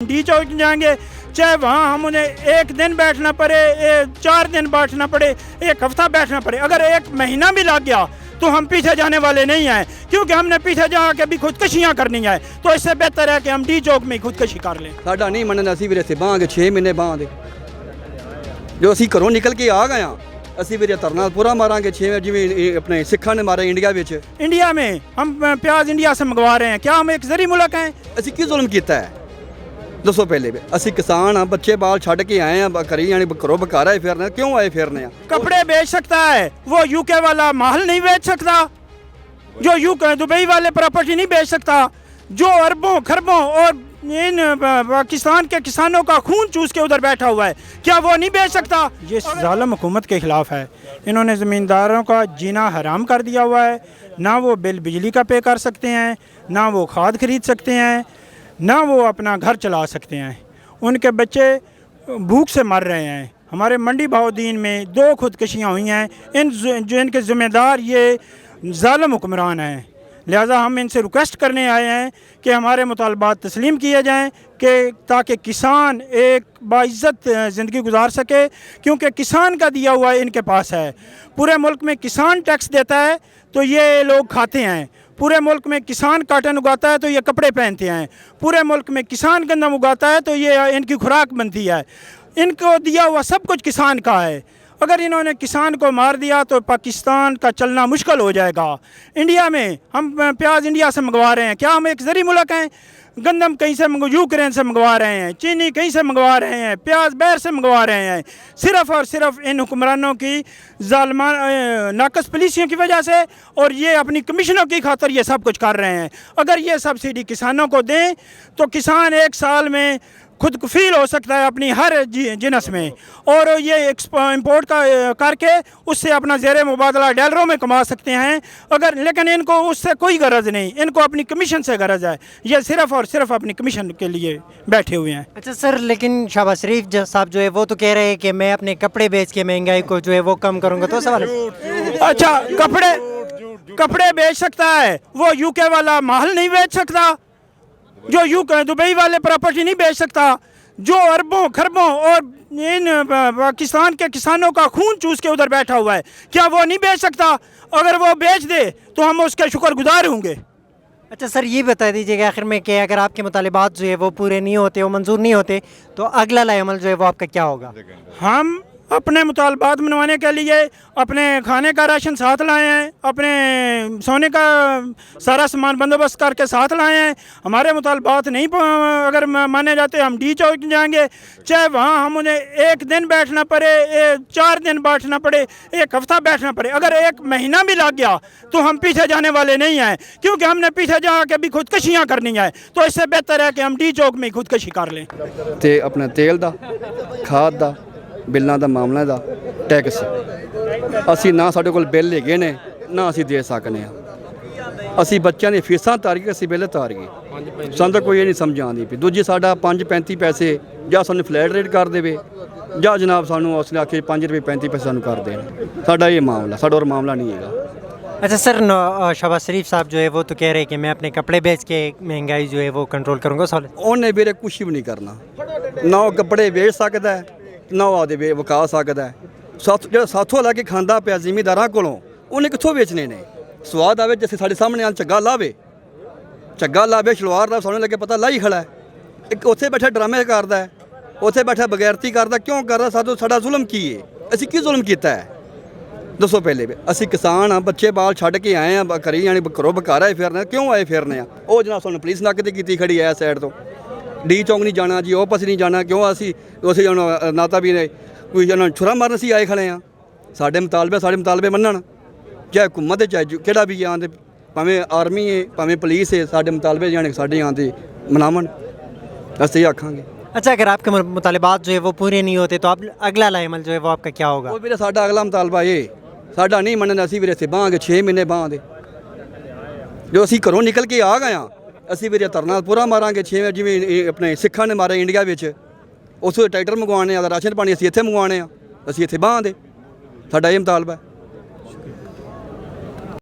D चौक जाएंगे, चाहे वहाँ हम उन्हें एक दिन बैठना पड़े, 4 दिन बैठना पड़े, एक हफ्ता बैठना पड़े, अगर एक महीना भी लग गया तो हम पीछे जाने वाले नहीं हैं, क्योंकि हमने पीछे जा के भी खुदकशियाँ करनी है। तो इससे बेहतर है कि हम डी चौक में ही खुदकशी कर लें। ਸਾਡਾ ਨਹੀਂ ਮੰਨਣਾ, ਅਸੀਂ ਵੀਰੇ ਇੱਥੇ ਬਾਂਗੇ 6 ਮਹੀਨੇ ਬਾਂਗੇ ਜੋ ਅਸੀਂ ਘਰੋਂ ਨਿਕਲ ਕੇ ਆ ਗਏ ਹਾਂ। ਅਸੀਂ ਵੀਰੇ ਧਰਨਾ ਪੂਰਾ ਮਾਰਾਂਗੇ 6 ਜਿਵੇਂ ਆਪਣੇ ਸਿੱਖਾਂ ਨੇ ਮਾਰਿਆ ਇੰਡੀਆ ਵਿੱਚ। इंडिया में हम प्याज इंडिया से मंगवा रहे हैं, क्या हम एक जरी मुल्क हैं? ਅਸੀਂ ਕੀ ਜ਼ੁਲਮ ਕੀਤਾ ਹੈ ਦੱਸੋ ਪਹਿਲੇ ਵੀ। ਅਸੀਂ ਕਿਸਾਨ ਆ, ਬੱਚੇ ਬਾਲ ਛੱਡ ਕੇ ਆਏ ਆ, ਕਰੀ ਜਾਣੀ ਘਰੋਂ ਬਕਾਰਾ ਹੀ ਫਿਰਨੇ। ਕਿਉਂ ਆਏ ਫਿਰਨੇ ਆ? कपड़े बेच सकता है वो यूके वाला महल नहीं बेच सकता, जो यूके दुबई वाले प्रॉपर्टी नहीं बेच सकता, जो अरबों खरबों और इन पाकिस्तान के किसानों का खून चूस के उधर बैठा हुआ है, क्या वो नहीं बेच सकता? ये जालिम हुकूमत के खिलाफ है। इन्होंने ज़मींदारों का जीना हराम कर दिया हुआ है। ना वो बिल बिजली का पे कर सकते हैं, ना वो खाद खरीद सकते हैं, ना वो अपना घर चला सकते हैं। उनके बच्चे भूख से मर रहे हैं। हमारे मंडी बहाउद्दीन में 2 खुदकशियाँ हुई हैं। इनके ज़िम्मेदार ये ज़ालिम हुक्मरान हैं। लिहाजा हम इनसे रिक्वेस्ट करने आए हैं कि हमारे मुतालबात तस्लीम किए जाएं कि ताकि किसान एक बाइज़्ज़त ज़िंदगी गुजार सके, क्योंकि किसान का दिया हुआ इनके पास है। पूरे मुल्क में किसान टैक्स देता है तो ये लोग खाते हैं। पूरे मुल्क में किसान काटन उगाता है तो ये कपड़े पहनते हैं। पूरे मुल्क में किसान गंदम उगाता है तो ये इनकी खुराक बनती है। इनको दिया हुआ सब कुछ किसान का है। अगर इन्होंने किसान को मार दिया तो पाकिस्तान का चलना मुश्किल हो जाएगा। इंडिया में हम प्याज इंडिया से मंगवा रहे हैं, क्या हम एक जरी मुल्क हैं? गंदम कहीं से यूक्रेन से मंगवा रहे हैं, चीनी कहीं से मंगवा रहे हैं, प्याज बाहर से मंगवा रहे हैं, सिर्फ़ और सिर्फ इन हुक्मरानों की ज़ालिमा नाकस पॉलिसियों की वजह से, और ये अपनी कमीशनों की खातर ये सब कुछ कर रहे हैं। अगर ये सब्सिडी किसानों को दें तो किसान 1 साल में खुद कफील हो सकता है अपनी हर जिनस में, और ये इंपोर्ट का करके उससे अपना ज़ेर मुबादला डॉलरों में कमा सकते हैं। अगर लेकिन इनको उससे कोई गरज नहीं, इनको अपनी कमीशन से गरज है। ये सिर्फ़ और सिर्फ अपनी कमीशन के लिए बैठे हुए हैं। अच्छा सर, लेकिन शहबाज शरीफ साहब जो है वो तो कह रहे हैं कि मैं अपने कपड़े बेच के महंगाई को जो है वो कम करूँगा, तो सवाल अच्छा, कपड़े बेच सकता है वो यूके वाला महल नहीं बेच सकता, जो यूके दुबई वाले प्रॉपर्टी नहीं बेच सकता, जो अरबों खरबों और इन पाकिस्तान के किसानों का खून चूस के उधर बैठा हुआ है, क्या वो नहीं बेच सकता? अगर वो बेच दे तो हम उसके शुक्रगुजार होंगे। अच्छा सर, ये बता दीजिएगा आखिर में कि अगर आपके मुतालिबात जो है वो पूरे नहीं होते, वो मंजूर नहीं होते, तो अगला लाएमल जो है वो आपका क्या होगा? हम अपने मुतालबात मनवाने के लिए अपने खाने का राशन साथ लाए हैं, अपने सोने का सारा सामान बंदोबस्त करके साथ लाए हैं। हमारे मुतालबात नहीं अगर माने जाते हम डी चौक जाएंगे, चाहे वहाँ हम उन्हें एक दिन बैठना पड़े, 4 दिन बैठना पड़े, एक हफ्ता बैठना पड़े, अगर एक महीना भी लग गया तो हम पीछे जाने वाले नहीं हैं, क्योंकि हमने पीछे जा के भी खुदकशियाँ करनी है। तो इससे बेहतर है कि हम डी चौक में ही खुदकशी कर लें। ਤੇ ਆਪਣਾ ਤੇਲ ਦਾ, ਖਾਦ ਦਾ, ਬਿੱਲਾਂ ਦਾ ਮਾਮਲਾ ਦਾ ਟੈਕਸ ਅਸੀਂ ਨਾ ਸਾਡੇ ਕੋਲ ਬਿੱਲ ਹੈਗੇ ਨੇ, ਨਾ ਅਸੀਂ ਦੇ ਸਕਨੇ ਆ। ਅਸੀਂ ਬੱਚਿਆਂ ਦੀਆਂ ਫੀਸਾਂ ਤਾਰ ਕੇ ਅਸੀਂ ਬਿੱਲ ਤਾਰ ਗਏ, ਸਾਨੂੰ ਤਾਂ ਕੋਈ ਇਹ ਨਹੀਂ ਸਮਝ ਆਉਂਦੀ ਵੀ। ਦੂਜੀ ਸਾਡਾ 5.35 ਪੈਸੇ ਜਾਂ ਸਾਨੂੰ ਫਲੈਟ ਰੇਟ ਕਰ ਦੇਵੇ, ਜਾਂ ਜਨਾਬ ਸਾਨੂੰ ਉਸਨੇ ਆਖੇ 5 ਰੁਪਏ 35 ਪੈਸੇ ਸਾਨੂੰ ਕਰ ਦੇਣ। ਸਾਡਾ ਇਹ ਮਾਮਲਾ, ਸਾਡਾ ਹੋਰ ਮਾਮਲਾ ਨਹੀਂ ਹੈਗਾ। अच्छा सर, शहबाज शरीफ साहब जो है वो तो कह रहे हैं कि मैं अपने कपड़े बेच के महंगाई जो है वो कंट्रोल करूँगा। सवाल ਉਹਨੇ ਵੀਰੇ ਕੁਛ ਵੀ ਨਹੀਂ ਕਰਨਾ, ਨਾ ਉਹ ਕੱਪੜੇ ਵੇਚ ਸਕਦਾ ਹੈ, ਨਾ ਉਹ ਆਪਦੇ ਵਿਕਾ ਸਕਦਾ ਹੈ। ਜਿਹੜਾ ਸਾਥੋਂ ਲਾ ਕੇ ਖਾਂਦਾ ਪਿਆ ਜ਼ਿਮੀਂਦਾਰਾਂ ਕੋਲੋਂ, ਉਹਨੇ ਕਿੱਥੋਂ ਵੇਚਣੇ ਨੇ? ਸਵਾਦ ਆਵੇ ਜਿਵੇਂ ਸਾਡੇ ਸਾਹਮਣੇ ਆ ਝੱਗਾ ਲਾਵੇ ਸ਼ਲਵਾਰ ਦਾ ਸਾਨੂੰ ਲੱਗੇ ਪਤਾ ਲਾਈ ਖੜਾ ਹੈ। ਇੱਕ ਉੱਥੇ ਬੈਠਾ ਡਰਾਮੇ ਕਰਦਾ ਹੈ, ਉੱਥੇ ਬੈਠਾ ਬਗੈਰਤੀ ਕਰਦਾ। ਕਿਉਂ ਕਰਦਾ? ਸਾਡਾ ਜ਼ੁਲਮ ਕੀ ਹੈ? ਅਸੀਂ ਕੀ ਜ਼ੁਲਮ ਕੀਤਾ ਹੈ ਦੱਸੋ ਪਹਿਲੇ ਵੀ। ਅਸੀਂ ਕਿਸਾਨ ਆ, ਬੱਚੇ ਬਾਲ ਛੱਡ ਕੇ ਆਏ ਆ, ਕਰੀ ਜਾਣੀ ਘਰੋਂ ਬਕਾਰਾ ਹੀ ਫਿਰਨੇ। ਕਿਉਂ ਆਏ ਫਿਰਨੇ ਆ? ਉਹ ਜਨਾਬ ਸਾਨੂੰ ਪੁਲਿਸ ਨੱਕ ਤੇ ਕੀਤੀ ਖੜੀ ਐ ਸਾਈਡ ਤੋਂ। ਡੀ ਚੌਂਕ ਨਹੀਂ ਜਾਣਾ ਜੀ, ਉਹ ਪਾਸੇ ਨਹੀਂ ਜਾਣਾ। ਕਿਉਂ ਅਸੀਂ ਉੱਥੇ ਜਾਣਾ? ਨਾ ਤਾਂ ਵੀ ਕੋਈ ਜਨਾ ਛੁਰਾ ਮਾਰਨ ਅਸੀਂ ਆਏ ਖੜੇ ਆ। ਸਾਡੇ ਮੁਤਾਲਬੇ ਮੰਨਣ, ਚਾਹੇ ਹੁਕੂਮਤ ਚਾਹੇ ਕਿਹੜਾ ਵੀ ਆਂਦੇ, ਭਾਵੇਂ ਆਰਮੀ ਹੈ ਭਾਵੇਂ ਪੁਲਿਸ ਹੈ, ਸਾਡੇ ਮੁਤਾਲਬੇ ਜਾਣੇ ਸਾਡੇ ਆਂਦੇ ਮਨਾਵਣ, ਅਸੀਂ ਆਖਾਂਗੇ। अच्छा, अगर आपके मुतालिबात जो है वो पूरे नहीं होते तो अब अगला लाएमल जो है वो आपका क्या होगा? ਉਹ ਵੀਰੇ ਸਾਡਾ ਅਗਲਾ ਮੁਤਾਲਬਾ ਇਹ ਸਾਡਾ ਨਹੀਂ ਮੰਨਣਾ। ਅਸੀਂ ਵੀਰੇ ਇੱਥੇ ਬਾਂਗੇ 6 ਮਹੀਨੇ ਬਾਂਗੇ ਜੋ ਅਸੀਂ ਘਰੋਂ ਨਿਕਲ ਕੇ ਆ ਗਏ ਹਾਂ। ਅਸੀਂ ਵੀਰੇ ਧਰਨਾ ਪੂਰਾ ਮਾਰਾਂਗੇ 6 ਜਿਵੇਂ ਆਪਣੇ ਸਿੱਖਾਂ ਨੇ ਮਾਰਿਆ ਇੰਡੀਆ ਵਿੱਚ। ਉੱਥੋਂ ਟਰੈਕਟਰ ਮੰਗਵਾਉਣੇ ਆ, ਰਾਸ਼ਨ ਪਾਣੀ ਅਸੀਂ ਇੱਥੇ ਮੰਗਵਾਉਣੇ ਆ। ਅਸੀਂ ਇੱਥੇ ਬਾਂਦੇ, ਸਾਡਾ ਇਹ ਮੁਤਾਲਬਾ ਹੈ।